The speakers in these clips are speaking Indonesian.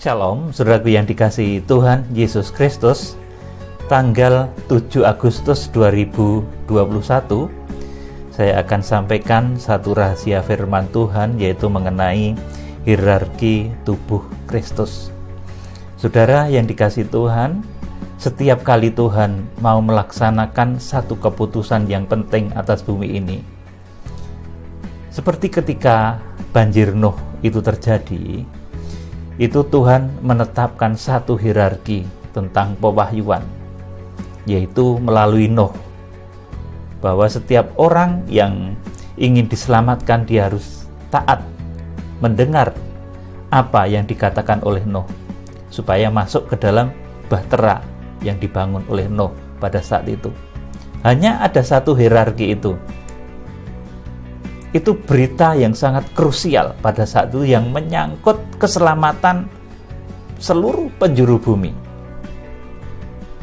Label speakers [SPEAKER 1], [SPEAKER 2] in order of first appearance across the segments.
[SPEAKER 1] Shalom, saudaraku yang dikasihi Tuhan Yesus Kristus. Tanggal 7 Agustus 2021, saya akan sampaikan satu rahasia firman Tuhan, yaitu mengenai hierarki tubuh Kristus. Saudara yang dikasihi Tuhan, setiap kali Tuhan mau melaksanakan satu keputusan yang penting atas bumi ini, seperti ketika banjir Nuh itu terjadi, itu Tuhan menetapkan satu hierarki tentang pewahyuan, yaitu melalui Nuh, bahwa setiap orang yang ingin diselamatkan dia harus taat mendengar apa yang dikatakan oleh Nuh, supaya masuk ke dalam bahtera yang dibangun oleh Nuh pada saat itu. Hanya ada satu hierarki itu. Itu berita yang sangat krusial pada saat itu, yang menyangkut keselamatan seluruh penjuru bumi.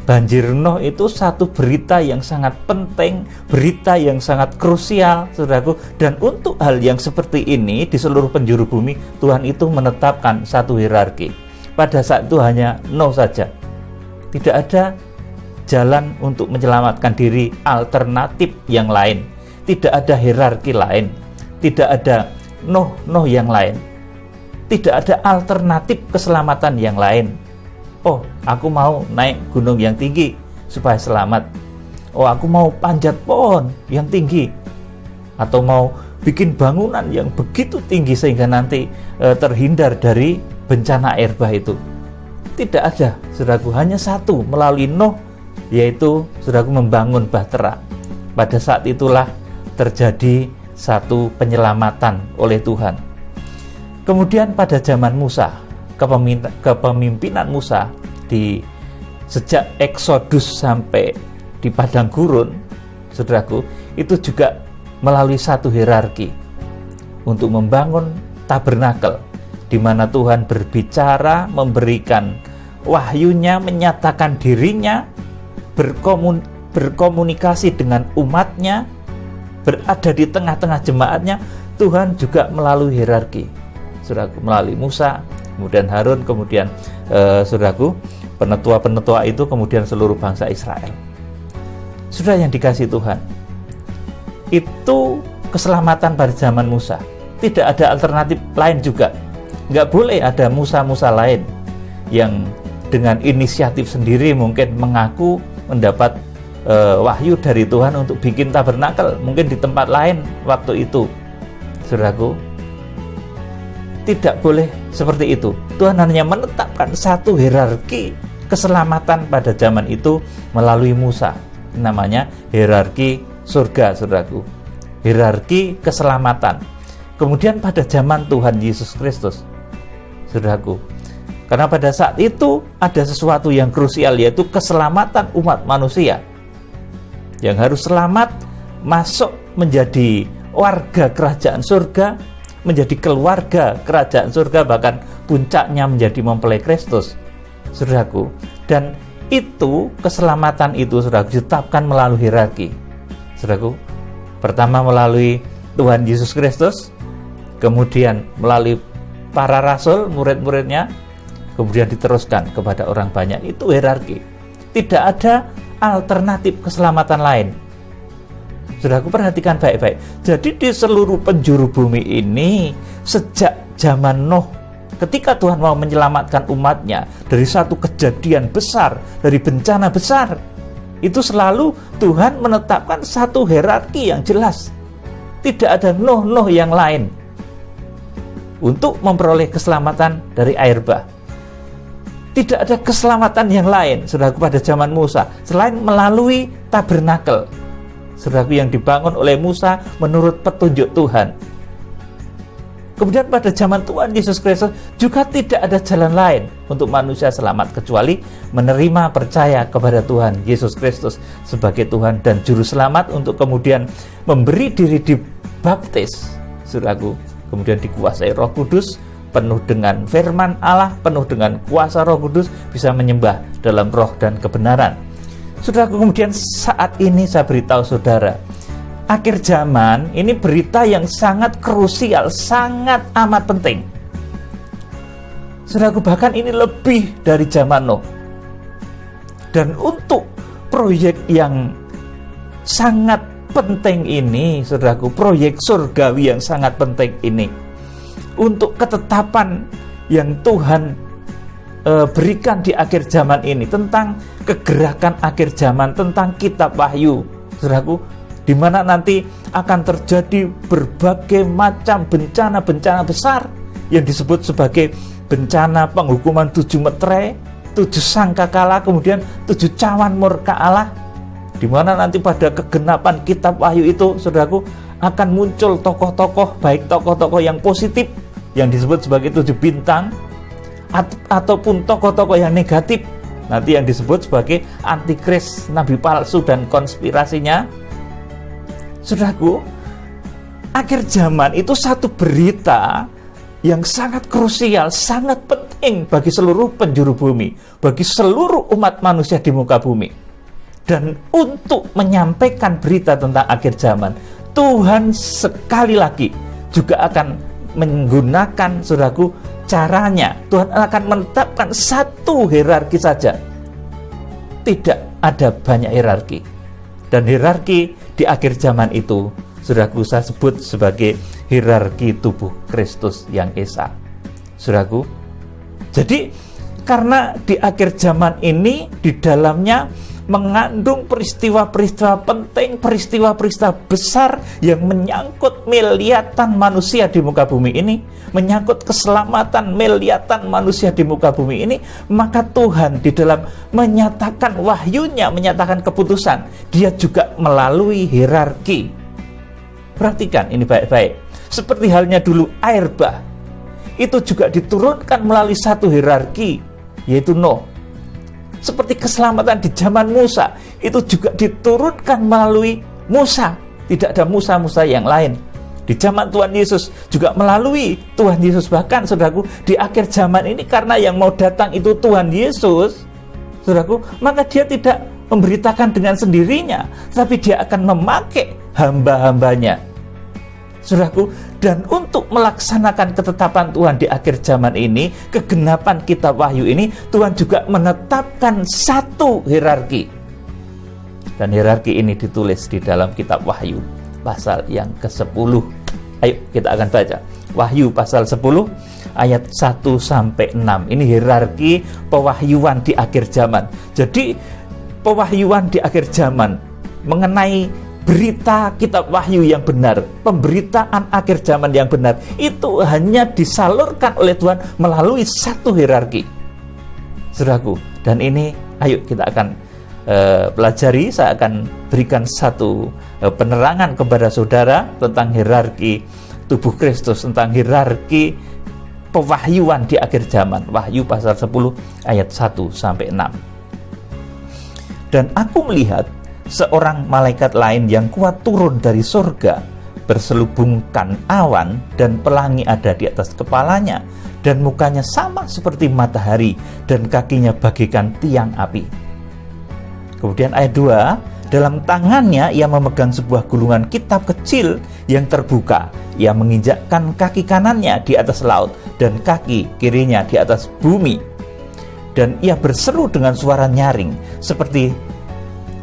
[SPEAKER 1] Banjir Nuh itu satu berita yang sangat penting, berita yang sangat krusial, saudaraku. Dan untuk hal yang seperti ini di seluruh penjuru bumi, Tuhan itu menetapkan satu hierarki. Pada saat itu hanya Nuh saja. Tidak ada jalan untuk menyelamatkan diri alternatif yang lain. Tidak ada hierarki lain. Tidak ada Nuh yang lain. Tidak ada alternatif keselamatan yang lain. Oh, aku mau naik gunung yang tinggi supaya selamat. Oh, aku mau panjat pohon yang tinggi. Atau mau bikin bangunan yang begitu tinggi sehingga nanti terhindar dari bencana air bah itu. Tidak ada, saudaraku. Hanya satu, melalui Nuh, yaitu saudaraku membangun bahtera. Pada saat itulah terjadi satu penyelamatan oleh Tuhan. Kemudian pada zaman Musa, kepemimpinan Musa di sejak Exodus sampai di padang gurun, saudaraku, itu juga melalui satu hierarki untuk membangun tabernakel, di mana Tuhan berbicara, memberikan wahyunya, menyatakan dirinya, berkomunikasi dengan umatnya, berada di tengah-tengah jemaatnya. Tuhan juga melalui hierarki, saudaraku, melalui Musa, kemudian Harun, kemudian saudaraku, penetua-penetua itu, kemudian seluruh bangsa Israel. Saudara yang dikasihi Tuhan, itu keselamatan pada zaman Musa. Tidak ada alternatif lain juga. Nggak boleh ada Musa-Musa lain yang dengan inisiatif sendiri mungkin mengaku mendapat wahyu dari Tuhan untuk bikin tabernakel mungkin di tempat lain waktu itu. Saudaraku, tidak boleh seperti itu. Tuhan hanya menetapkan satu hierarki keselamatan pada zaman itu melalui Musa. Namanya hierarki surga, saudaraku. Hierarki keselamatan. Kemudian pada zaman Tuhan Yesus Kristus, saudaraku, karena pada saat itu ada sesuatu yang krusial, yaitu keselamatan umat manusia yang harus selamat, masuk menjadi warga kerajaan surga, menjadi keluarga kerajaan surga, bahkan puncaknya menjadi mempelai Kristus, saudaraku. Dan itu, keselamatan itu, saudaraku, ditetapkan melalui hierarki, saudaraku. Pertama melalui Tuhan Yesus Kristus, kemudian melalui para rasul, murid-muridnya, kemudian diteruskan kepada orang banyak. Itu hierarki. Tidak ada alternatif keselamatan lain. Saudaraku, perhatikan baik-baik. Jadi di seluruh penjuru bumi ini, sejak zaman Nuh, ketika Tuhan mau menyelamatkan umatnya dari satu kejadian besar, dari bencana besar, itu selalu Tuhan menetapkan satu hierarki yang jelas. Tidak ada Nuh yang lain untuk memperoleh keselamatan dari air bah. Tidak ada keselamatan yang lain, saudaraku, pada zaman Musa selain melalui tabernakel, saudaraku, yang dibangun oleh Musa menurut petunjuk Tuhan. Kemudian pada zaman Tuhan Yesus Kristus juga tidak ada jalan lain untuk manusia selamat kecuali menerima, percaya kepada Tuhan Yesus Kristus sebagai Tuhan dan Juru Selamat, untuk kemudian memberi diri dibaptis, saudaraku, kemudian dikuasai Roh Kudus, penuh dengan firman Allah, penuh dengan kuasa Roh Kudus, bisa menyembah dalam roh dan kebenaran. Saudaraku, kemudian saat ini saya beritahu saudara, akhir zaman ini berita yang sangat krusial, sangat amat penting. Saudaraku, bahkan ini lebih dari zaman Nuh. Dan untuk proyek yang sangat penting ini, saudaraku, proyek surgawi yang sangat penting ini, untuk ketetapan yang Tuhan berikan di akhir zaman ini, tentang kegerakan akhir zaman, tentang kitab Wahyu, saudaraku, di mana nanti akan terjadi berbagai macam bencana-bencana besar yang disebut sebagai bencana penghukuman 7 meterai, 7 sangkakala, kemudian 7 cawan murka Allah, di mana nanti pada kegenapan kitab Wahyu itu, saudaraku, akan muncul tokoh-tokoh, baik tokoh-tokoh yang positif yang disebut sebagai 7 bintang, ataupun tokoh-tokoh yang negatif nanti yang disebut sebagai antikris, nabi palsu, dan konspirasinya. Saudaraku, akhir zaman itu satu berita yang sangat krusial, sangat penting bagi seluruh penjuru bumi, bagi seluruh umat manusia di muka bumi. Dan untuk menyampaikan berita tentang akhir zaman, Tuhan sekali lagi juga akan menggunakan, saudaraku, caranya. Tuhan akan menetapkan satu hierarki saja. Tidak ada banyak hierarki. Dan hierarki di akhir zaman itu, saudaraku, saya sebut sebagai hierarki tubuh Kristus yang esa. Saudaraku, jadi karena di akhir zaman ini di dalamnya mengandung peristiwa-peristiwa penting, peristiwa-peristiwa besar yang menyangkut miliatan manusia di muka bumi ini, menyangkut keselamatan miliatan manusia di muka bumi ini, maka Tuhan di dalam menyatakan wahyunya, menyatakan keputusan, dia juga melalui hierarki. Perhatikan ini baik-baik. Seperti halnya dulu air bah, itu juga diturunkan melalui satu hierarki, yaitu Nuh. Seperti keselamatan di zaman Musa, itu juga diturunkan melalui Musa. Tidak ada Musa-Musa yang lain. Di zaman Tuhan Yesus juga melalui Tuhan Yesus. Bahkan, saudaraku, di akhir zaman ini karena yang mau datang itu Tuhan Yesus, saudaraku, maka dia tidak memberitakan dengan sendirinya, tapi dia akan memakai hamba-hambanya, saudaraku. Dan untuk melaksanakan ketetapan Tuhan di akhir zaman ini, kegenapan kitab Wahyu ini, Tuhan juga menetapkan satu hierarki. Dan hierarki ini ditulis di dalam kitab Wahyu pasal yang ke-10. Ayo kita akan baca Wahyu pasal 10 ayat 1-6. Ini hierarki pewahyuan di akhir zaman. Jadi pewahyuan di akhir zaman mengenai berita kitab Wahyu yang benar, pemberitaan akhir zaman yang benar, itu hanya disalurkan oleh Tuhan melalui satu hierarki, saudaraku. Dan ini ayo kita akan pelajari. Saya akan berikan satu penerangan kepada saudara tentang hierarki tubuh Kristus, tentang hierarki pewahyuan di akhir zaman. Wahyu pasal 10 ayat 1-6. Dan aku melihat seorang malaikat lain yang kuat turun dari surga, berselubungkan awan, dan pelangi ada di atas kepalanya, dan mukanya sama seperti matahari, dan kakinya bagaikan tiang api. Kemudian ayat 2, dalam tangannya ia memegang sebuah gulungan kitab kecil yang terbuka. Ia menginjakkan kaki kanannya di atas laut, dan kaki kirinya di atas bumi. Dan ia berseru dengan suara nyaring, seperti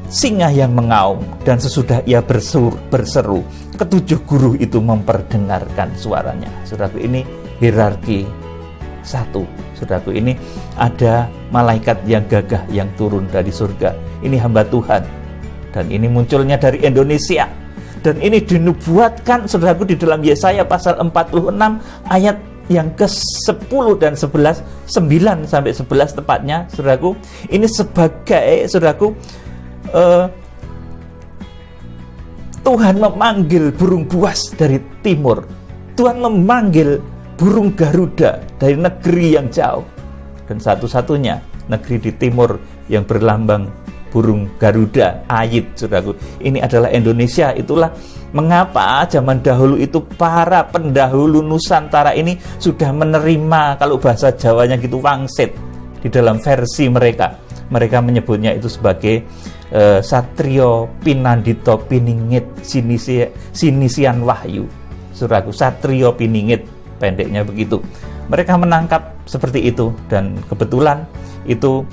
[SPEAKER 1] singa yang mengaum. Dan sesudah ia berseru, ketujuh guru itu memperdengarkan suaranya. Saudaraku, ini hierarki satu. Saudaraku, ini ada malaikat yang gagah yang turun dari surga. Ini hamba Tuhan. Dan ini munculnya dari Indonesia. Dan ini dinubuatkan, saudaraku, di dalam Yesaya pasal 46 ayat yang ke-10 dan 11, 9-11 tepatnya, saudaraku. Ini sebagai, saudaraku, Tuhan memanggil burung buas dari timur. Tuhan memanggil burung Garuda dari negeri yang jauh. Dan satu-satunya negeri di timur yang berlambang burung Garuda, Ayit, saudaraku, ini adalah Indonesia. Itulah mengapa zaman dahulu itu para pendahulu Nusantara ini sudah menerima, kalau bahasa Jawanya gitu, wangsit di dalam versi mereka. Mereka menyebutnya itu sebagai Satrio Pinandito Piningit Sinisian Wahyu. Saudaraku, Satrio Piningit, pendeknya begitu. Mereka menangkap seperti itu, dan kebetulan itu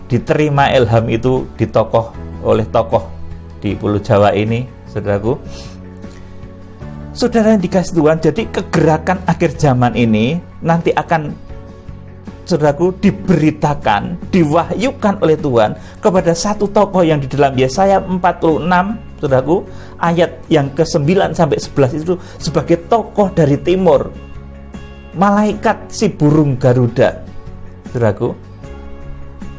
[SPEAKER 1] diterima ilham itu oleh tokoh di Pulau Jawa ini, saudaraku. Saudara yang dikasih Tuhan, jadi kegerakan akhir zaman ini nanti akan, saudaraku, diberitakan, diwahyukan oleh Tuhan kepada satu tokoh yang di dalam Yesaya 46, saudaraku, ayat yang ke-9 sampai 11 itu sebagai tokoh dari timur, malaikat si burung Garuda, saudaraku.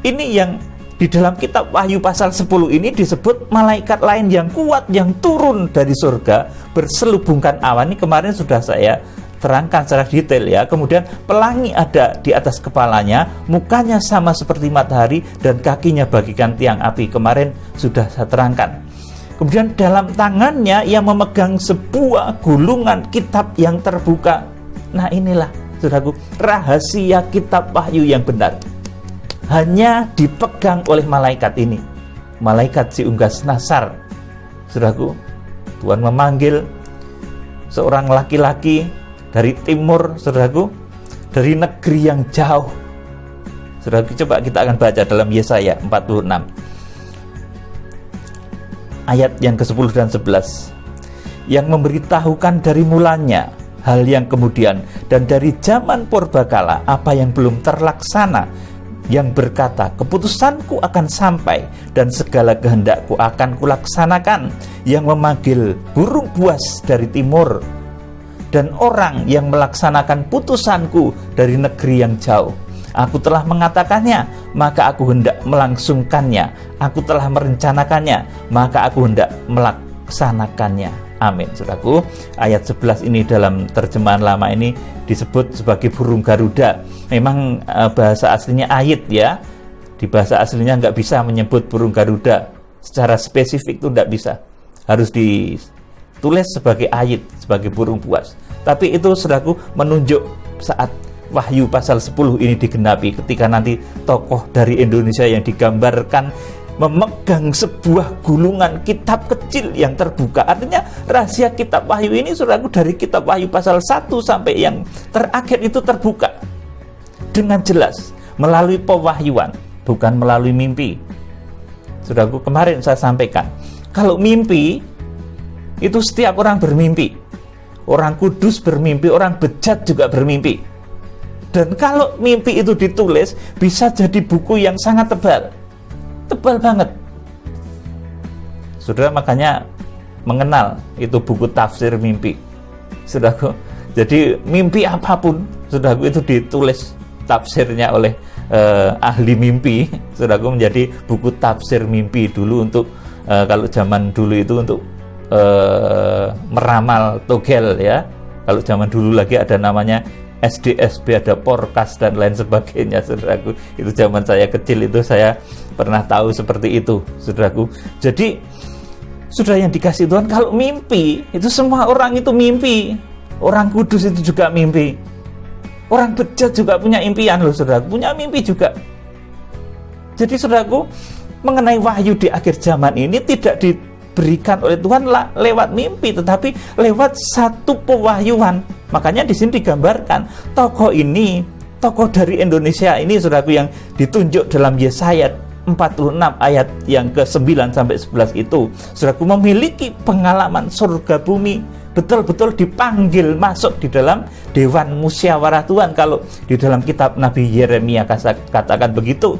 [SPEAKER 1] Ini yang di dalam kitab Wahyu pasal 10 ini disebut malaikat lain yang kuat yang turun dari surga berselubungkan awan. Ini kemarin sudah saya terangkan secara detail ya. Kemudian pelangi ada di atas kepalanya, mukanya sama seperti matahari dan kakinya bagikan tiang api. Kemarin sudah saya terangkan. Kemudian dalam tangannya ia memegang sebuah gulungan kitab yang terbuka. Nah, inilah, saudaraku, rahasia kitab Wahyu yang benar. Hanya dipegang oleh malaikat ini, malaikat si unggas nasar, saudaraku. Tuhan memanggil seorang laki-laki dari timur, saudaraku, dari negeri yang jauh. Saudaraku, coba kita akan baca dalam Yesaya 46 ayat yang ke-10 dan 11, yang memberitahukan dari mulanya hal yang kemudian dan dari zaman purbakala apa yang belum terlaksana, yang berkata, keputusanku akan sampai dan segala kehendakku akan kulaksanakan, yang memanggil burung buas dari timur dan orang yang melaksanakan putusanku dari negeri yang jauh. Aku telah mengatakannya, maka aku hendak melangsungkannya. Aku telah merencanakannya, maka aku hendak melaksanakannya. Amin, saudaraku. Ayat 11 ini dalam terjemahan lama ini disebut sebagai burung Garuda. Memang bahasa aslinya ayit ya. Di bahasa aslinya nggak bisa menyebut burung Garuda secara spesifik, itu nggak bisa. Harus ditulis sebagai ayit, sebagai burung buas. Tapi itu, saudaraku, menunjuk saat Wahyu pasal 10 ini digenapi, ketika nanti tokoh dari Indonesia yang digambarkan memegang sebuah gulungan kitab kecil yang terbuka. Artinya rahasia kitab Wahyu ini, saudaraku, dari kitab Wahyu pasal 1 sampai yang terakhir itu terbuka dengan jelas melalui pewahyuan, bukan melalui mimpi. Saudaraku, kemarin saya sampaikan, kalau mimpi itu setiap orang bermimpi. Orang kudus bermimpi, orang bejat juga bermimpi. Dan kalau mimpi itu ditulis, bisa jadi buku yang sangat tebal. Tebal banget. Saudara makanya mengenal itu buku tafsir mimpi, saudaraku. Jadi mimpi apapun, saudaraku, itu ditulis tafsirnya oleh ahli mimpi, saudaraku, menjadi buku tafsir mimpi dulu untuk kalau zaman dulu itu untuk meramal togel ya. Kalau zaman dulu lagi ada namanya SDSB, ada Porkas dan lain sebagainya, saudaraku. Itu zaman saya kecil itu saya pernah tahu seperti itu, saudaraku. Jadi, saudara yang dikasih Tuhan, kalau mimpi, itu semua orang itu mimpi. Orang kudus itu juga mimpi. Orang bejat juga punya impian loh, saudaraku. Punya mimpi juga. Jadi, saudaraku, mengenai wahyu di akhir zaman ini tidak diberikan oleh Tuhan lewat mimpi, tetapi lewat satu pewahyuan. Makanya di sini digambarkan tokoh ini, tokoh dari Indonesia ini, saudaraku, yang ditunjuk dalam Yesaya 46 ayat yang ke-9 sampai 11 itu, saudaraku, memiliki pengalaman surga bumi, betul-betul dipanggil masuk di dalam Dewan Musyawarah Tuhan. Kalau di dalam kitab Nabi Yeremia katakan begitu,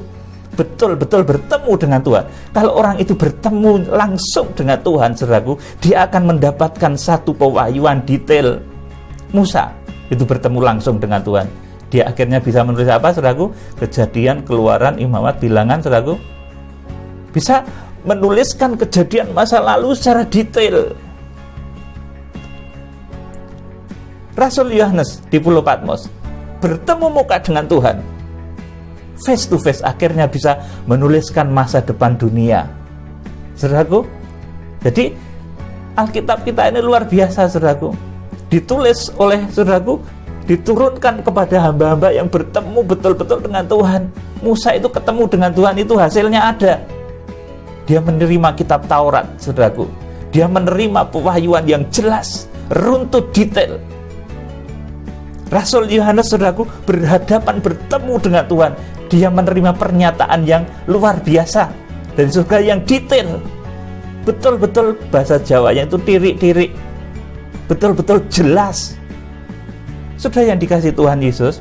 [SPEAKER 1] betul-betul bertemu dengan Tuhan. Kalau orang itu bertemu langsung dengan Tuhan, saudaraku, dia akan mendapatkan satu pewahyuan detail. Musa itu bertemu langsung dengan Tuhan. Dia akhirnya bisa menulis apa, saudaraku? Kejadian, Keluaran, Imamat, Bilangan, saudaraku. Bisa menuliskan kejadian masa lalu secara detail. Rasul Yohanes di Pulau Patmos bertemu muka dengan Tuhan, face to face, akhirnya bisa menuliskan masa depan dunia, saudaraku. Jadi Alkitab kita ini luar biasa, saudaraku. Ditulis oleh, saudaraku, diturunkan kepada hamba-hamba yang bertemu betul-betul dengan Tuhan. Musa itu ketemu dengan Tuhan, itu hasilnya ada. Dia menerima kitab Taurat, saudaraku. Dia menerima pewahyuan yang jelas, runtut, detail. Rasul Yohanes, saudaraku, bertemu dengan Tuhan. Dia menerima pernyataan yang luar biasa dari surga yang detail. Betul-betul bahasa Jawanya itu tirik-tirik, betul-betul jelas. Saudara yang dikasihi Tuhan Yesus,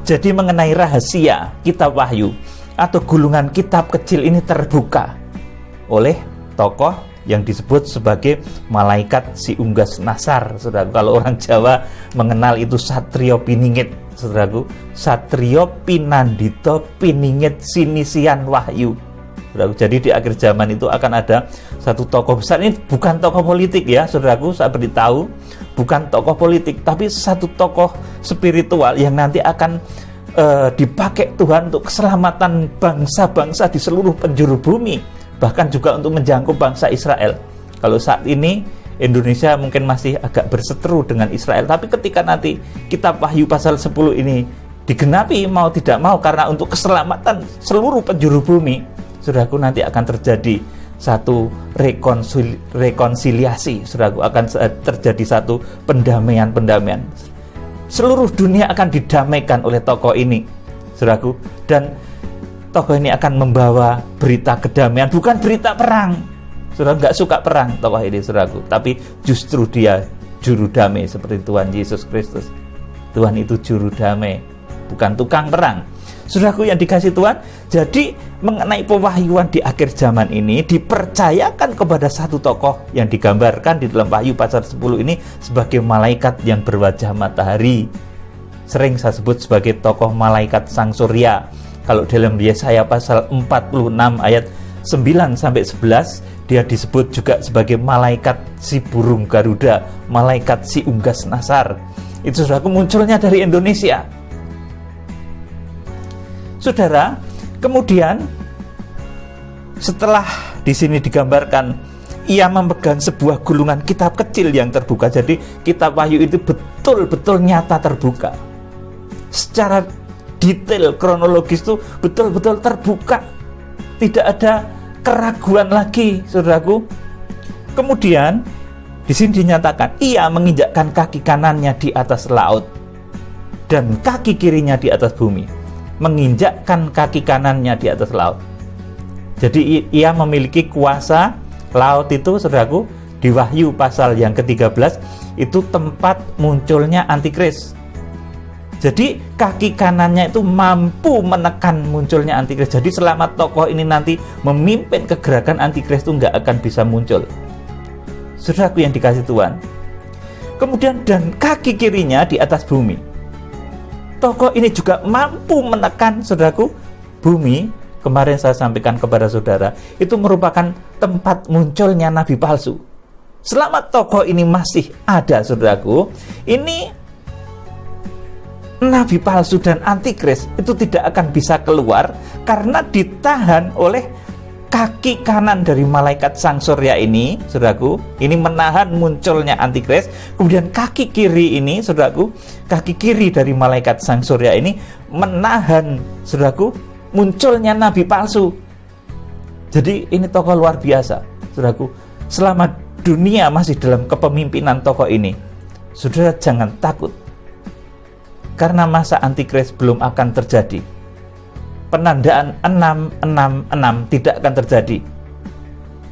[SPEAKER 1] jadi mengenai rahasia kitab Wahyu atau gulungan kitab kecil ini terbuka oleh tokoh yang disebut sebagai malaikat si unggas nasar. Saudaraku, kalau orang Jawa mengenal itu Satrio Piningit, saudaraku, Satrio Pinandito Piningit Sinisian Wahyu. Saudaraku, jadi di akhir zaman itu akan ada satu tokoh besar. Ini bukan tokoh politik ya, saudaraku, saya beritahu, bukan tokoh politik, tapi satu tokoh spiritual yang nanti akan dipakai Tuhan untuk keselamatan bangsa-bangsa di seluruh penjuru bumi, bahkan juga untuk menjangkau bangsa Israel. Kalau saat ini Indonesia mungkin masih agak berseteru dengan Israel, tapi ketika nanti kitab Wahyu pasal 10 ini digenapi, mau tidak mau, karena untuk keselamatan seluruh penjuru bumi, saudaraku, nanti akan terjadi satu rekonsiliasi, saudaraku, akan terjadi satu pendamaian. Seluruh dunia akan didamaikan oleh tokoh ini, saudaraku, dan tokoh ini akan membawa berita kedamaian, bukan berita perang. Saudara, nggak suka perang tokoh ini, saudaraku, tapi justru dia juru damai seperti Tuhan Yesus Kristus. Tuhan itu juru damai, bukan tukang perang. Saudaraku yang dikasihi Tuhan, jadi mengenai pewahyuan di akhir zaman ini dipercayakan kepada satu tokoh yang digambarkan di dalam Wahyu pasal 10 ini sebagai malaikat yang berwajah matahari. Sering saya sebut sebagai tokoh malaikat sang surya. Kalau dalam Yesaya pasal 46 ayat 9 sampai 11, dia disebut juga sebagai malaikat si burung Garuda, malaikat si unggas nasar. Itu, saudaraku, munculnya dari Indonesia. Saudara, kemudian setelah di sini digambarkan ia memegang sebuah gulungan kitab kecil yang terbuka. Jadi kitab Wahyu itu betul-betul nyata terbuka. Secara detail kronologis itu betul-betul terbuka. Tidak ada keraguan lagi, saudaraku. Kemudian di sini dinyatakan ia menginjakkan kaki kanannya di atas laut dan kaki kirinya di atas bumi. Menginjakkan kaki kanannya di atas laut. Jadi ia memiliki kuasa laut itu, saudaraku. Di Wahyu pasal yang ke-13 itu tempat munculnya antikris. Jadi kaki kanannya itu mampu menekan munculnya antikris. Jadi selama tokoh ini nanti memimpin kegerakan antikris itu nggak akan bisa muncul. Saudaraku yang dikasihi Tuhan. Kemudian dan kaki kirinya di atas bumi. Tokoh ini juga mampu menekan, saudaraku, bumi. Kemarin saya sampaikan kepada saudara, itu merupakan tempat munculnya nabi palsu. Selama tokoh ini masih ada, saudaraku, ini nabi palsu dan antikris itu tidak akan bisa keluar karena ditahan oleh kaki kanan dari malaikat sang surya ini, saudaraku. Ini menahan munculnya antikris. Kemudian kaki kiri ini, saudaraku, kaki kiri dari malaikat sang surya ini menahan, saudaraku, munculnya nabi palsu. Jadi ini tokoh luar biasa, saudaraku. Selama dunia masih dalam kepemimpinan tokoh ini, saudara jangan takut, karena masa antikris belum akan terjadi. Penandaan 666 tidak akan terjadi.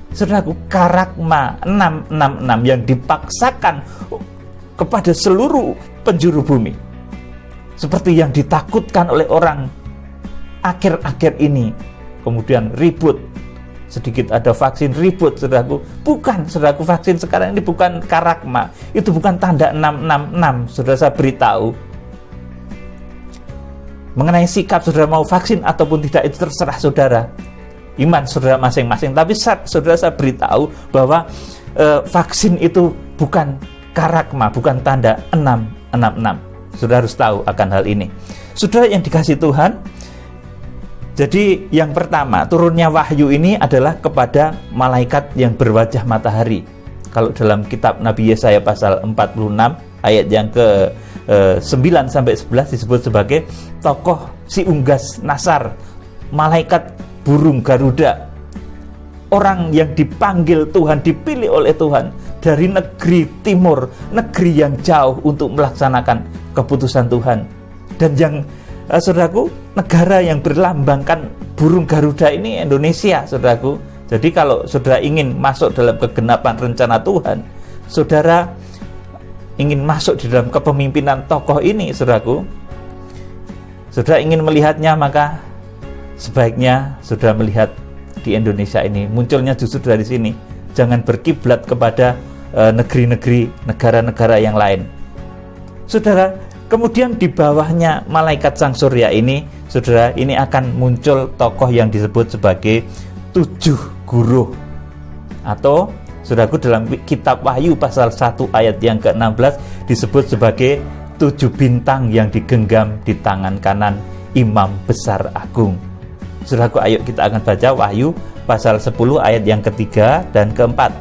[SPEAKER 1] Saudaraku, karagma 666 yang dipaksakan kepada seluruh penjuru bumi, seperti yang ditakutkan oleh orang akhir-akhir ini. Kemudian ribut, sedikit ada vaksin, ribut, saudaraku. Bukan, saudaraku, vaksin sekarang ini bukan karagma, itu bukan tanda 666. Saudara, saya beritahu, mengenai sikap saudara mau vaksin ataupun tidak itu terserah saudara, iman saudara masing-masing. Tapi saudara, saya beritahu bahwa vaksin itu bukan karagma, bukan tanda 666. Saudara harus tahu akan hal ini. Saudara yang dikasihi Tuhan, jadi yang pertama turunnya wahyu ini adalah kepada malaikat yang berwajah matahari. Kalau dalam kitab Nabi Yesaya pasal 46 ayat yang ke 9 sampai 11 disebut sebagai tokoh si unggas nasar, malaikat burung Garuda, orang yang dipanggil Tuhan, dipilih oleh Tuhan dari negeri timur, negeri yang jauh untuk melaksanakan keputusan Tuhan. Dan yang saudaraku, negara yang berlambangkan burung Garuda ini Indonesia, saudaraku. Jadi kalau saudara ingin masuk dalam kegenapan rencana Tuhan, saudara ingin masuk di dalam kepemimpinan tokoh ini, saudaraku, saudara ingin melihatnya, maka sebaiknya saudara melihat di Indonesia ini. Munculnya justru dari sini. Jangan berkiblat kepada negeri-negeri, negara-negara yang lain. Saudara, kemudian di bawahnya malaikat sang surya ini, saudara, ini akan muncul tokoh yang disebut sebagai 7 guru. Atau, saudaraku, dalam kitab Wahyu pasal 1 ayat yang ke-16 disebut sebagai 7 bintang yang digenggam di tangan kanan Imam Besar Agung. Saudaraku, ayo kita akan baca Wahyu pasal 10 ayat yang ketiga dan keempat.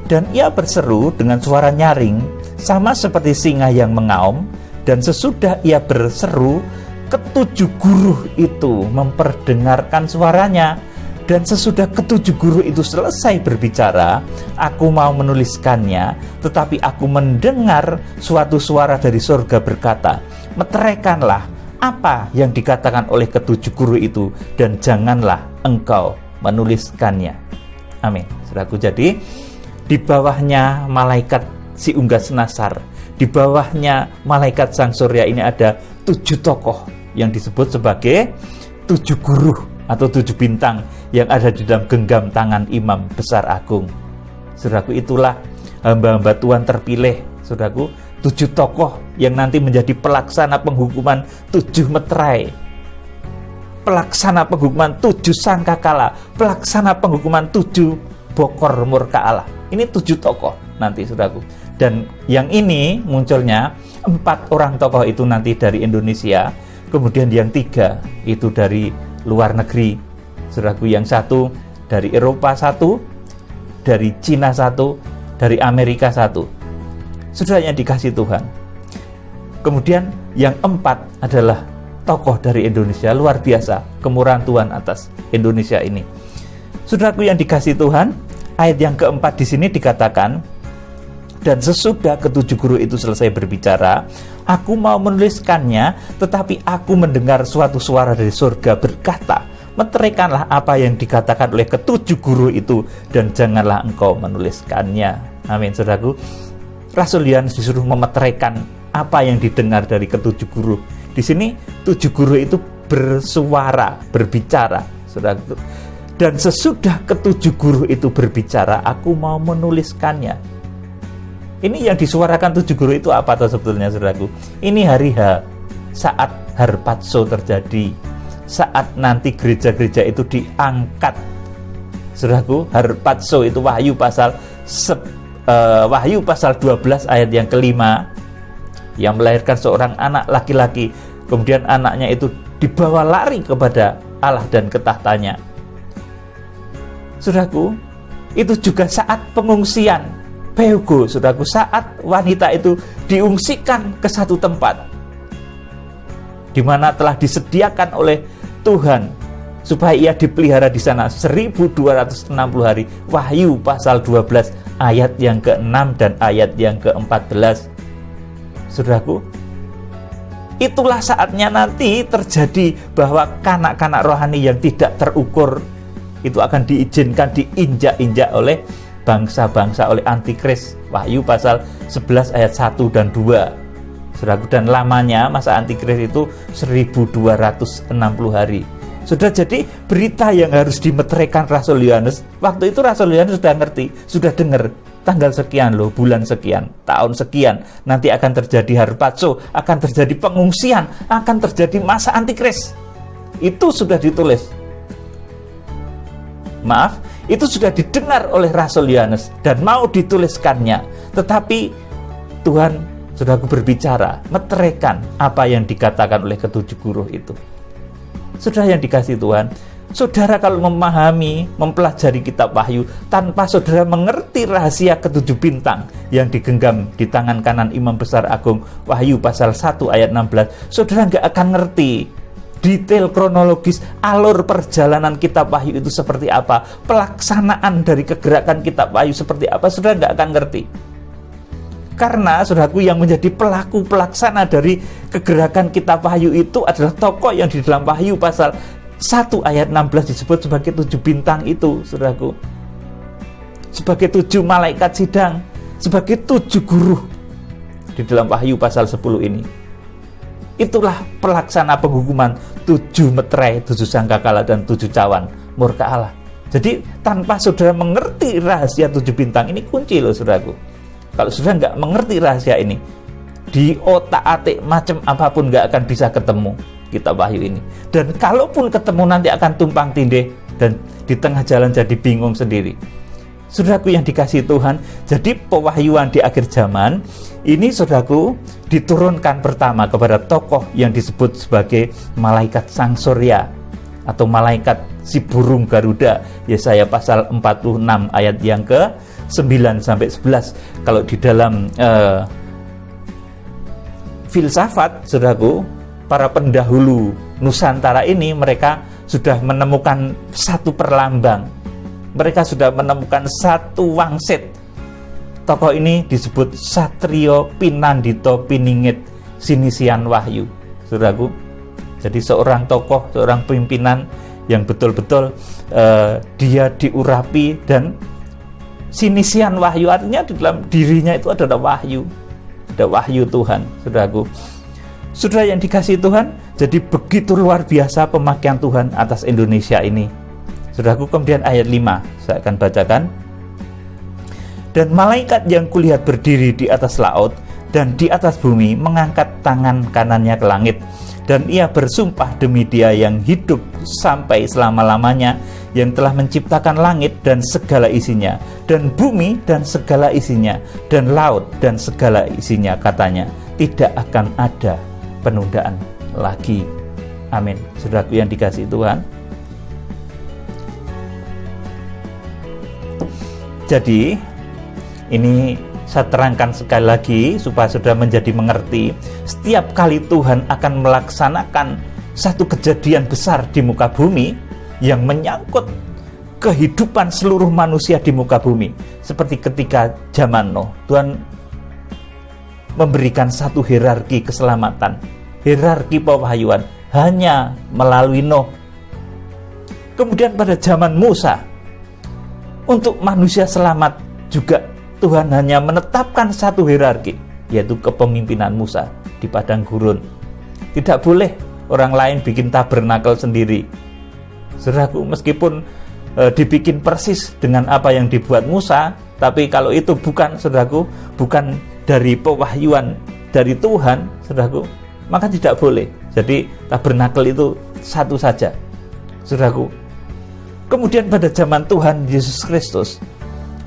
[SPEAKER 1] Dan ia berseru dengan suara nyaring, sama seperti singa yang mengaum, dan sesudah ia berseru, ke-7 guru itu memperdengarkan suaranya. Dan sesudah ke-7 guru itu selesai berbicara, aku mau menuliskannya, tetapi aku mendengar suatu suara dari surga berkata, meteraikanlah apa yang dikatakan oleh ke-7 guru itu, dan janganlah engkau menuliskannya. Amin. Saudaraku, jadi di bawahnya malaikat si unggas nasar, di bawahnya malaikat sang surya ini ada 7 tokoh yang disebut sebagai 7 guru atau 7 bintang yang ada di dalam genggam tangan Imam Besar Agung. Saudaraku, itulah hamba-hamba Tuhan terpilih, saudaraku, 7 tokoh yang nanti menjadi pelaksana penghukuman 7 meterai, pelaksana penghukuman 7 sangkakala, pelaksana penghukuman 7 bokor murka Allah. Ini 7 tokoh nanti, saudaraku. Dan yang ini munculnya 4 orang tokoh itu nanti dari Indonesia, kemudian yang 3 itu dari luar negeri, saudaraku. Yang 1 dari Eropa, 1 dari Cina, 1 dari Amerika, 1. Saudara yang dikasih Tuhan. Kemudian yang 4 adalah tokoh dari Indonesia. Luar biasa kemurahan Tuhan atas Indonesia ini. Saudaraku yang dikasih Tuhan, ayat yang keempat di sini dikatakan, dan sesudah ke-7 guru itu selesai berbicara, aku mau menuliskannya, tetapi aku mendengar suatu suara dari surga berkata, meteraikanlah apa yang dikatakan oleh ke-7 guru itu, dan janganlah engkau menuliskannya. Amin, saudaraku. Rasul Yohanes disuruh memeteraikan apa yang didengar dari ke-7 guru. Di sini 7 guru itu bersuara, berbicara, saudaraku. Dan sesudah ke-7 guru itu berbicara, aku mau menuliskannya. Ini yang disuarakan 7 guru itu apa tuh sebetulnya, saudaraku? Ini hari H, saat harpazo terjadi, saat nanti gereja-gereja itu diangkat. Saudaraku, harpazo itu Wahyu pasal 12 ayat yang kelima, yang melahirkan seorang anak laki-laki, kemudian anaknya itu dibawa lari kepada Allah dan ke tahtanya. Saudaraku, itu juga saat pengungsian. Peugo, saudaraku, saat wanita itu diungsikan ke satu tempat di mana telah disediakan oleh Tuhan supaya ia dipelihara di sana 1260 hari. Wahyu pasal 12 ayat yang ke-6 dan ayat yang ke-14. Saudaraku, itulah saatnya nanti terjadi bahwa kanak-kanak rohani yang tidak terukur itu akan diizinkan diinjak-injak oleh bangsa-bangsa, oleh antikris. Wahyu pasal 11 ayat 1 dan 2. Saudaraku, dan lamanya masa antikris itu 1260 hari. Sudah, jadi berita yang harus dimeteraikan Rasul Yohanes, waktu itu Rasul Yohanes sudah ngerti, sudah dengar tanggal sekian loh, bulan sekian, tahun sekian, nanti akan terjadi harpazo, akan terjadi pengungsian, akan terjadi masa antikris. Itu sudah ditulis. Maaf, itu sudah didengar oleh Rasul Yohanes dan mau dituliskannya. Tetapi Tuhan sudah berbicara, meteraikan apa yang dikatakan oleh ke-7 guru itu. Saudara yang dikasih Tuhan, saudara kalau memahami, mempelajari kitab Wahyu tanpa saudara mengerti rahasia ke-7 bintang yang digenggam di tangan kanan Imam Besar Agung, Wahyu pasal 1 ayat 16, saudara nggak akan ngerti detail kronologis alur perjalanan kitab Wahyu itu seperti apa, pelaksanaan dari kegerakan kitab Wahyu seperti apa, saudara nggak akan ngerti. Karena saudaraku, yang menjadi pelaku pelaksana dari kegerakan kitab Wahyu itu adalah tokoh yang di dalam Wahyu pasal 1 ayat 16 disebut sebagai 7 bintang itu, saudaraku. Sebagai 7 malaikat sidang, sebagai 7 guru di dalam Wahyu pasal 10 ini. Itulah pelaksana penghukuman 7 meterai, 7 sangkakala, dan 7 cawan murka Allah. Jadi tanpa saudara mengerti rahasia 7 bintang ini, kunci loh saudaraku. Kalau saudara nggak mengerti rahasia ini, di otak-atik macam apapun nggak akan bisa ketemu kitab Wahyu ini. Dan kalaupun ketemu nanti akan tumpang tindih dan di tengah jalan jadi bingung sendiri. Saudaraku yang dikasihi Tuhan, jadi pewahyuan di akhir zaman ini saudaraku diturunkan pertama kepada tokoh yang disebut sebagai malaikat sang surya atau malaikat si burung Garuda, Yesaya pasal 46 ayat yang ke-9 sampai 11. Kalau di dalam filsafat, saudaraku, para pendahulu Nusantara ini mereka sudah menemukan satu perlambang. Mereka sudah menemukan satu wangsit. Tokoh ini disebut Satrio Pinandito Piningit Sinisian Wahyu, saudaraku. Jadi seorang tokoh, seorang pimpinan yang betul-betul dia diurapi dan sinisian wahyu, artinya di dalam dirinya itu adalah wahyu. Ada wahyu Tuhan, saudaraku. Saudara yang dikasihi Tuhan, jadi begitu luar biasa pemakaian Tuhan atas Indonesia ini. Saudaraku, kemudian ayat 5 saya akan bacakan. Dan malaikat yang kulihat berdiri di atas laut dan di atas bumi mengangkat tangan kanannya ke langit, dan ia bersumpah demi Dia yang hidup sampai selama-lamanya, yang telah menciptakan langit dan segala isinya, dan bumi dan segala isinya, dan laut dan segala isinya, katanya, tidak akan ada penundaan lagi. Amin. Saudaraku yang dikasihi Tuhan, jadi ini saya terangkan sekali lagi supaya saudara menjadi mengerti. Setiap kali Tuhan akan melaksanakan satu kejadian besar di muka bumi yang menyangkut kehidupan seluruh manusia di muka bumi, seperti ketika zaman Nuh, Tuhan memberikan satu hierarki keselamatan, hierarki pewahyuan hanya melalui Nuh. Kemudian pada zaman Musa, untuk manusia selamat juga Tuhan hanya menetapkan satu hierarki, yaitu kepemimpinan Musa di padang gurun. Tidak boleh orang lain bikin tabernakel sendiri. Saudaraku, meskipun dibikin persis dengan apa yang dibuat Musa, tapi kalau itu bukan, saudaraku, bukan dari pewahyuan dari Tuhan, saudaraku, maka tidak boleh. Jadi tabernakel itu satu saja, saudaraku. Kemudian pada zaman Tuhan Yesus Kristus,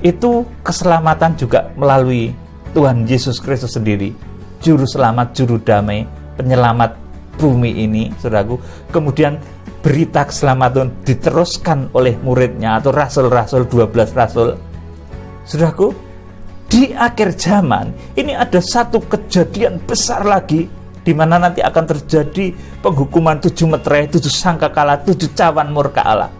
[SPEAKER 1] itu keselamatan juga melalui Tuhan Yesus Kristus sendiri, juru selamat, juru damai, penyelamat bumi ini, saudaraku. Kemudian berita keselamatan diteruskan oleh muridnya atau rasul-rasul, 12 rasul. Saudaraku, di akhir zaman ini ada satu kejadian besar lagi, di mana nanti akan terjadi penghukuman 7 meterai, 7 sangkakala, 7 cawan murka Allah.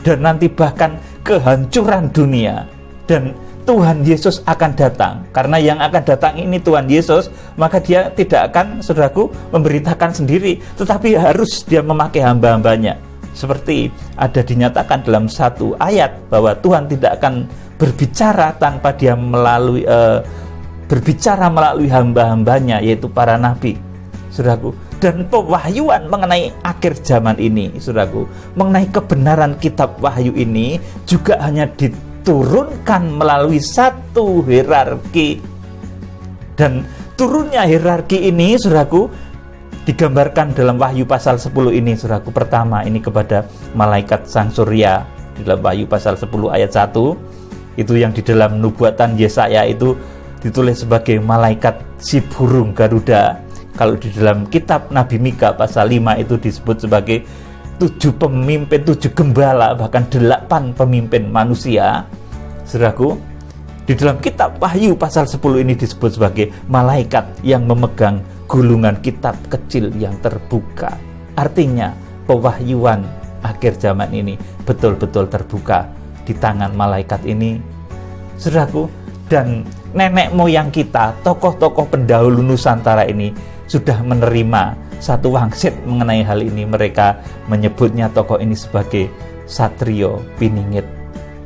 [SPEAKER 1] Dan nanti bahkan kehancuran dunia, dan Tuhan Yesus akan datang. Karena yang akan datang ini Tuhan Yesus, maka Dia tidak akan, saudaraku, memberitakan sendiri, tetapi harus Dia memakai hamba-hambanya. Seperti ada dinyatakan dalam satu ayat bahwa Tuhan tidak akan berbicara tanpa Dia berbicara melalui hamba-hambanya, yaitu para nabi, saudaraku. Dan pewahyuan mengenai akhir zaman ini, saudaraku, mengenai kebenaran kitab Wahyu ini juga hanya diturunkan melalui satu hierarki. Dan turunnya hierarki ini, saudaraku, digambarkan dalam Wahyu pasal 10 ini, saudaraku. Pertama, ini kepada malaikat sang surya di dalam Wahyu pasal 10 ayat 1. Itu yang di dalam nubuatan Yesaya itu ditulis sebagai malaikat si burung Garuda. Kalau di dalam kitab Nabi Mika pasal 5 itu disebut sebagai 7 pemimpin, 7 gembala, bahkan 8 pemimpin manusia. Saudaraku, di dalam kitab Wahyu pasal 10 ini disebut sebagai malaikat yang memegang gulungan kitab kecil yang terbuka. Artinya pewahyuan akhir zaman ini betul-betul terbuka di tangan malaikat ini, saudaraku. Dan nenek moyang kita, tokoh-tokoh pendahulu Nusantara ini sudah menerima satu wangsit mengenai hal ini. Mereka menyebutnya tokoh ini sebagai Satrio Piningit.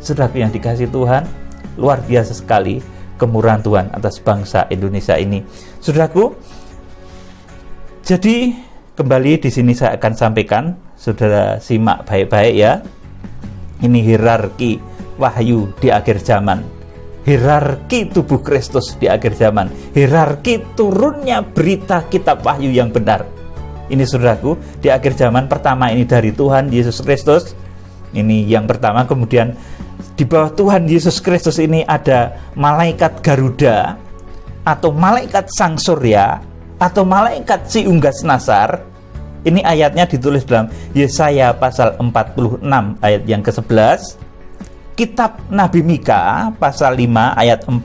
[SPEAKER 1] Saudaraku yang dikasihi Tuhan, luar biasa sekali kemurahan Tuhan atas bangsa Indonesia ini. Saudaraku, jadi kembali di sini saya akan sampaikan, saudara simak baik-baik ya. Ini hierarki wahyu di akhir zaman. Hierarki tubuh Kristus di akhir zaman, hierarki turunnya berita kitab wahyu yang benar. Ini saudaraku, di akhir zaman pertama ini dari Tuhan Yesus Kristus. Ini yang pertama. Kemudian di bawah Tuhan Yesus Kristus ini ada malaikat Garuda, atau malaikat Sang Surya, atau malaikat si Unggas Nasar. Ini ayatnya ditulis dalam Yesaya pasal 46 ayat yang ke-11. Kitab Nabi Mika pasal 5 ayat 4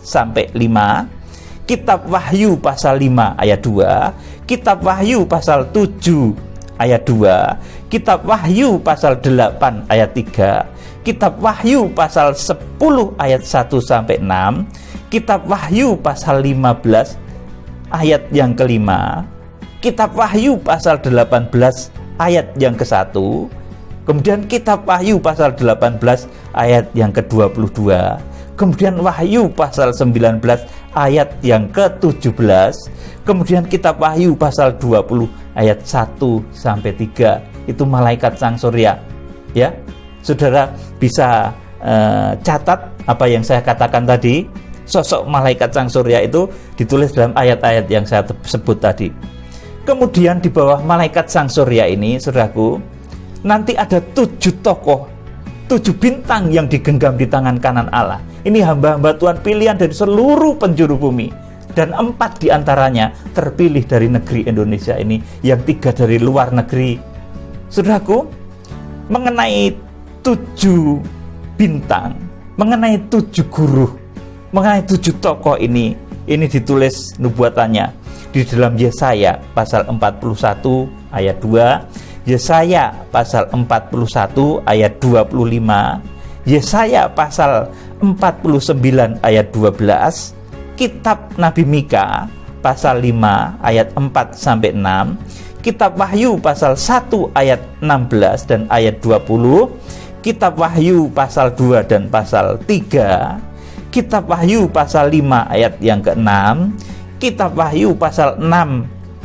[SPEAKER 1] sampai 5, Kitab Wahyu pasal 5 ayat 2, Kitab Wahyu pasal 7 ayat 2, Kitab Wahyu pasal 8 ayat 3, Kitab Wahyu pasal 10 ayat 1 sampai 6, Kitab Wahyu pasal 15 ayat yang kelima, Kitab Wahyu pasal 18 ayat yang ke-1, kemudian Kitab Wahyu pasal 18 ayat yang ke-22, kemudian Wahyu pasal 19 ayat yang ke-17, kemudian Kitab Wahyu pasal 20 ayat 1 sampai 3. Itu malaikat Sang Surya. Ya, saudara bisa catat apa yang saya katakan tadi. Sosok malaikat Sang Surya itu ditulis dalam ayat-ayat yang saya sebut tadi. Kemudian di bawah malaikat Sang Surya ini, saudaraku, nanti ada 7 tokoh, 7 bintang yang digenggam di tangan kanan Allah. Ini hamba-hamba Tuhan pilihan dari seluruh penjuru bumi. Dan 4 diantaranya terpilih dari negeri Indonesia ini, yang 3 dari luar negeri. Saudaraku, mengenai 7 bintang, mengenai 7 guru, mengenai 7 tokoh ini ditulis nubuatannya di dalam Yesaya pasal 41 ayat 2, Yesaya pasal 41 ayat 25, Yesaya pasal 49 ayat 12, Kitab Nabi Mika pasal 5 ayat 4 sampai 6, Kitab Wahyu pasal 1 ayat 16 dan ayat 20, Kitab Wahyu pasal 2 dan pasal 3, Kitab Wahyu pasal 5 ayat yang ke-6, Kitab Wahyu pasal 6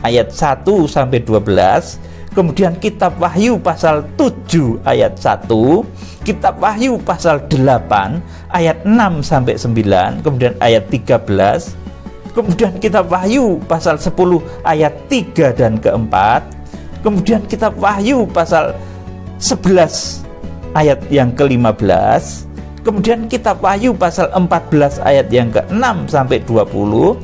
[SPEAKER 1] ayat 1 sampai 12, kemudian Kitab Wahyu pasal 7 ayat 1, Kitab Wahyu pasal 8 ayat 6 sampai 9, kemudian ayat 13, kemudian Kitab Wahyu pasal 10 ayat 3 dan ke-4, kemudian Kitab Wahyu pasal 11 ayat yang ke-15, kemudian Kitab Wahyu pasal 14 ayat yang ke-6 sampai 20,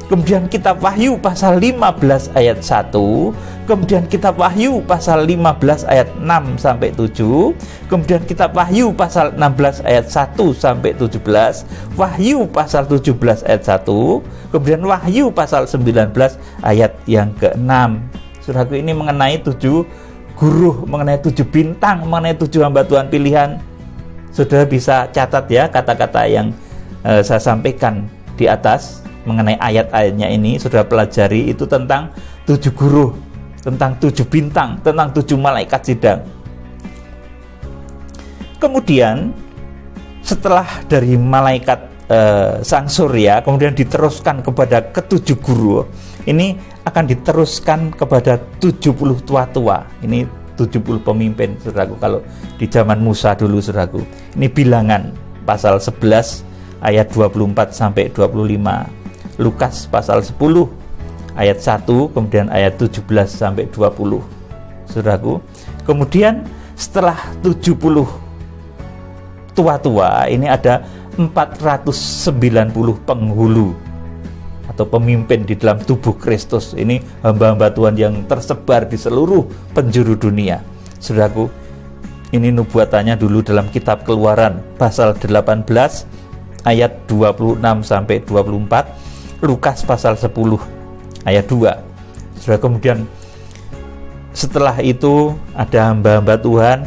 [SPEAKER 1] kemudian Kitab Wahyu pasal 15 ayat 1, kemudian Kitab Wahyu pasal 15 ayat 6 sampai 7, kemudian Kitab Wahyu pasal 16 ayat 1 sampai 17, Wahyu pasal 17 ayat 1, kemudian Wahyu pasal 19 ayat yang ke-6. Saudaraku, ini mengenai 7 guru, mengenai 7 bintang, mengenai 7 hamba Tuhan pilihan. Saudara bisa catat ya kata-kata yang saya sampaikan di atas mengenai ayat-ayatnya ini. Saudara pelajari itu tentang 7 guru, tentang 7 bintang, tentang 7 malaikat sidang. Kemudian setelah dari malaikat Sang Surya, kemudian diteruskan kepada ke-7 guru. Ini akan diteruskan kepada 70 tua-tua. Ini 70 pemimpin, saudaraku, kalau di zaman Musa dulu, saudaraku. Ini Bilangan pasal 11 ayat 24 sampai 25. Lukas pasal 10 ayat 1, kemudian ayat 17 sampai 20. Saudaraku, kemudian setelah 70 tua-tua ini ada 490 penghulu atau pemimpin di dalam tubuh Kristus. Ini hamba-hamba Tuhan yang tersebar di seluruh penjuru dunia. Saudaraku, ini nubuatannya dulu dalam kitab Keluaran pasal 18 ayat 26 sampai 24, Lukas pasal 10 ayat 2. Saudara, kemudian setelah itu ada hamba-hamba Tuhan,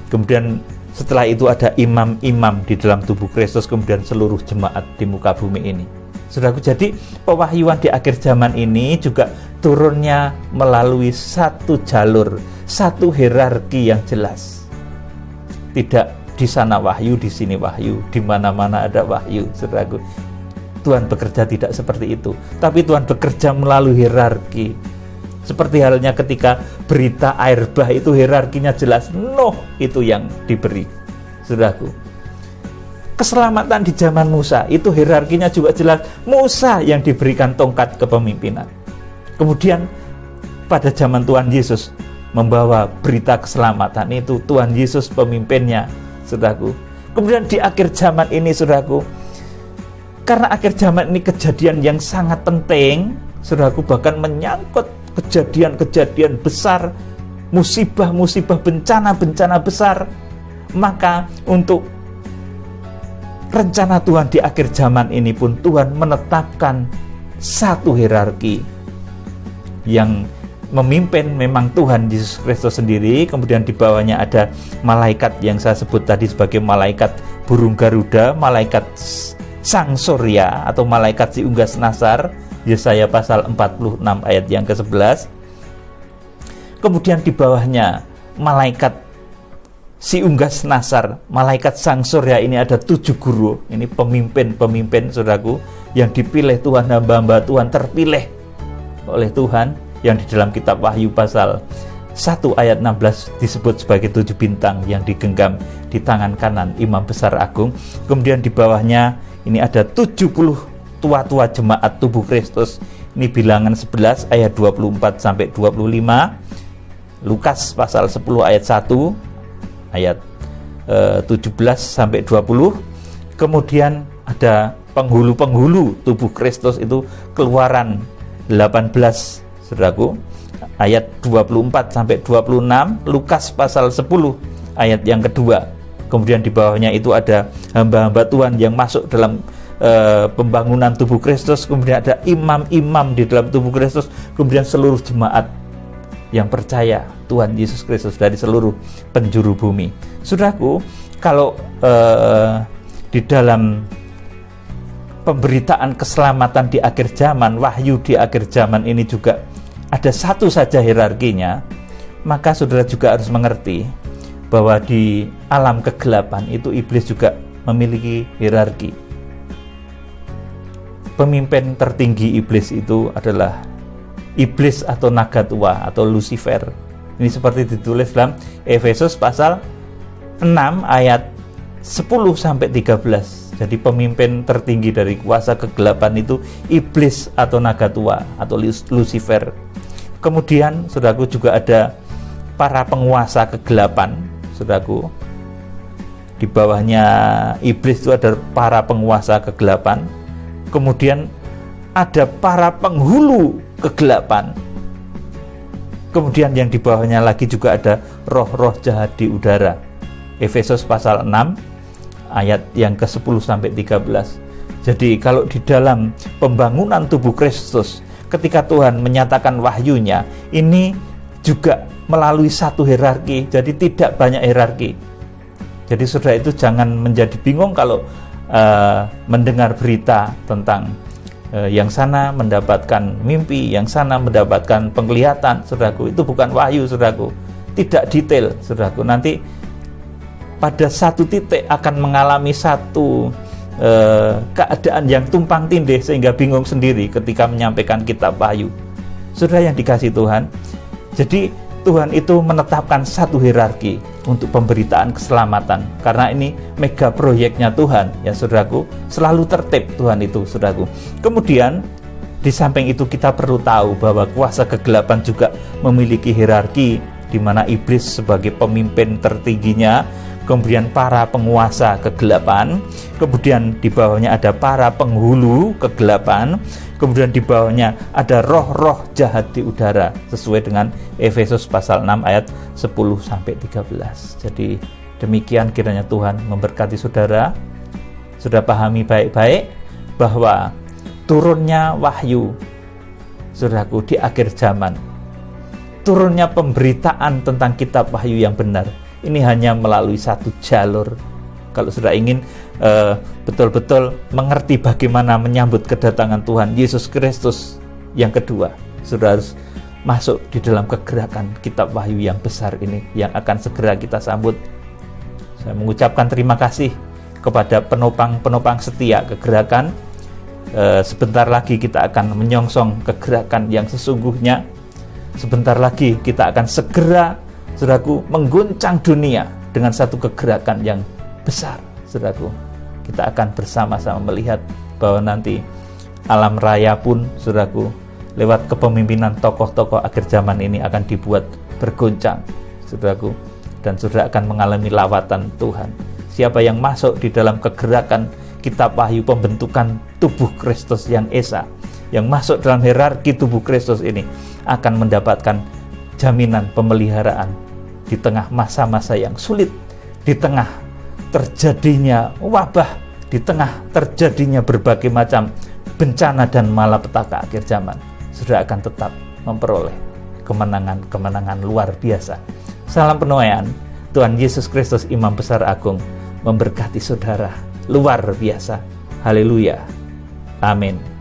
[SPEAKER 1] kemudian setelah itu ada imam-imam di dalam tubuh Kristus, kemudian seluruh jemaat di muka bumi ini. Saudaraku, jadi pewahyuan di akhir zaman ini juga turunnya melalui satu jalur, satu hierarki yang jelas. Tidak di sana wahyu, di sini wahyu, di mana-mana ada wahyu. Saudaraku, Tuhan bekerja tidak seperti itu, tapi Tuhan bekerja melalui hierarki. Seperti halnya ketika berita air bah itu hierarkinya jelas, Nuh itu yang diberi. Saudaraku, keselamatan di zaman Musa itu hierarkinya juga jelas, Musa yang diberikan tongkat kepemimpinan. Kemudian pada zaman Tuhan Yesus membawa berita keselamatan, itu Tuhan Yesus pemimpinnya. Saudaraku, kemudian di akhir zaman ini, saudaraku, karena akhir zaman ini kejadian yang sangat penting, saudaraku, bahkan menyangkut kejadian-kejadian besar, musibah-musibah, bencana-bencana besar, maka untuk rencana Tuhan di akhir zaman ini pun Tuhan menetapkan satu hierarki yang memimpin memang Tuhan Yesus Kristus sendiri. Kemudian di bawahnya ada malaikat yang saya sebut tadi sebagai malaikat burung Garuda, malaikat Sang Surya atau malaikat si unggas nasar, Yesaya pasal 46 ayat yang ke-11. Kemudian di bawahnya malaikat si unggas nasar, malaikat Sang Surya, ini ada 7 guru. Ini pemimpin-pemimpin, saudaraku, yang dipilih Tuhan, hamba-hamba Tuhan terpilih oleh Tuhan, yang di dalam kitab Wahyu pasal 1 ayat 16 disebut sebagai 7 bintang yang digenggam di tangan kanan Imam Besar Agung. Kemudian di bawahnya ini ada 70 tua-tua jemaat tubuh Kristus. Ini Bilangan 11 ayat 24 sampai 25. Lukas pasal 10 ayat 1 ayat 17 sampai 20. Kemudian ada penghulu-penghulu tubuh Kristus, itu Keluaran 18, saudaraku, ayat 24 sampai 26. Lukas pasal 10 ayat yang kedua. Kemudian di bawahnya itu ada hamba-hamba Tuhan yang masuk dalam pembangunan tubuh Kristus. Kemudian ada imam-imam di dalam tubuh Kristus. Kemudian seluruh jemaat yang percaya Tuhan Yesus Kristus dari seluruh penjuru bumi. Saudaraku, kalau di dalam pemberitaan keselamatan di akhir zaman, wahyu di akhir zaman ini juga ada satu saja hierarkinya, maka saudara juga harus mengerti bahwa di alam kegelapan itu iblis juga memiliki hierarki. Pemimpin tertinggi iblis itu adalah iblis atau naga tua atau Lucifer. Ini seperti ditulis dalam Efesus pasal 6 ayat 10 sampai 13. Jadi pemimpin tertinggi dari kuasa kegelapan itu iblis atau naga tua atau Lucifer. Kemudian saudaraku juga ada para penguasa kegelapan, saudaraku. Di bawahnya iblis itu ada para penguasa kegelapan. Kemudian ada para penghulu kegelapan. Kemudian yang di bawahnya lagi juga ada roh-roh jahat di udara. Efesus pasal 6 ayat yang ke-10 sampai 13. Jadi kalau di dalam pembangunan tubuh Kristus, ketika Tuhan menyatakan wahyunya, ini juga melalui satu hierarki. Jadi tidak banyak hierarki. Jadi saudara itu jangan menjadi bingung kalau mendengar berita tentang yang sana mendapatkan mimpi, yang sana mendapatkan penglihatan. Saudaraku, itu bukan wahyu, saudaraku. Tidak detail, saudaraku. Nanti pada satu titik akan mengalami satu keadaan yang tumpang tindih sehingga bingung sendiri ketika menyampaikan kitab wahyu. Saudara yang dikasihi Tuhan, jadi Tuhan itu menetapkan satu hierarki untuk pemberitaan keselamatan, karena ini mega proyeknya Tuhan, ya saudaraku, selalu tertib Tuhan itu, saudaraku. Kemudian di samping itu kita perlu tahu bahwa kuasa kegelapan juga memiliki hierarki, di mana iblis sebagai pemimpin tertingginya, kemudian para penguasa kegelapan, kemudian di bawahnya ada para penghulu kegelapan, kemudian di bawahnya ada roh-roh jahat di udara, sesuai dengan Efesus pasal 6 ayat 10 sampai 13. Jadi demikian kiranya Tuhan memberkati saudara. Sudah pahami baik-baik bahwa turunnya wahyu, saudaraku, di akhir zaman turunnya pemberitaan tentang kitab Wahyu yang benar ini hanya melalui satu jalur. Kalau sudah ingin betul-betul mengerti bagaimana menyambut kedatangan Tuhan Yesus Kristus yang kedua, sudah harus masuk di dalam kegerakan kitab Wahyu yang besar ini yang akan segera kita sambut. Saya mengucapkan terima kasih kepada penopang-penopang setia kegerakan. Sebentar lagi kita akan menyongsong kegerakan yang sesungguhnya. Sebentar lagi kita akan segera, saudaraku, mengguncang dunia dengan satu kegerakan yang besar, saudaraku. Kita akan bersama-sama melihat bahwa nanti alam raya pun, saudaraku, lewat kepemimpinan tokoh-tokoh akhir zaman ini akan dibuat bergoncang, saudaraku, dan saudara akan mengalami lawatan Tuhan. Siapa yang masuk di dalam kegerakan kitab Wahyu pembentukan tubuh Kristus yang esa, yang masuk dalam hierarki tubuh Kristus ini akan mendapatkan jaminan pemeliharaan di tengah masa-masa yang sulit, di tengah terjadinya wabah, di tengah terjadinya berbagai macam bencana dan malapetaka akhir zaman. Sudah akan tetap memperoleh kemenangan-kemenangan luar biasa. Salam penuaian, Tuhan Yesus Kristus Imam Besar Agung memberkati saudara luar biasa. Haleluya. Amin.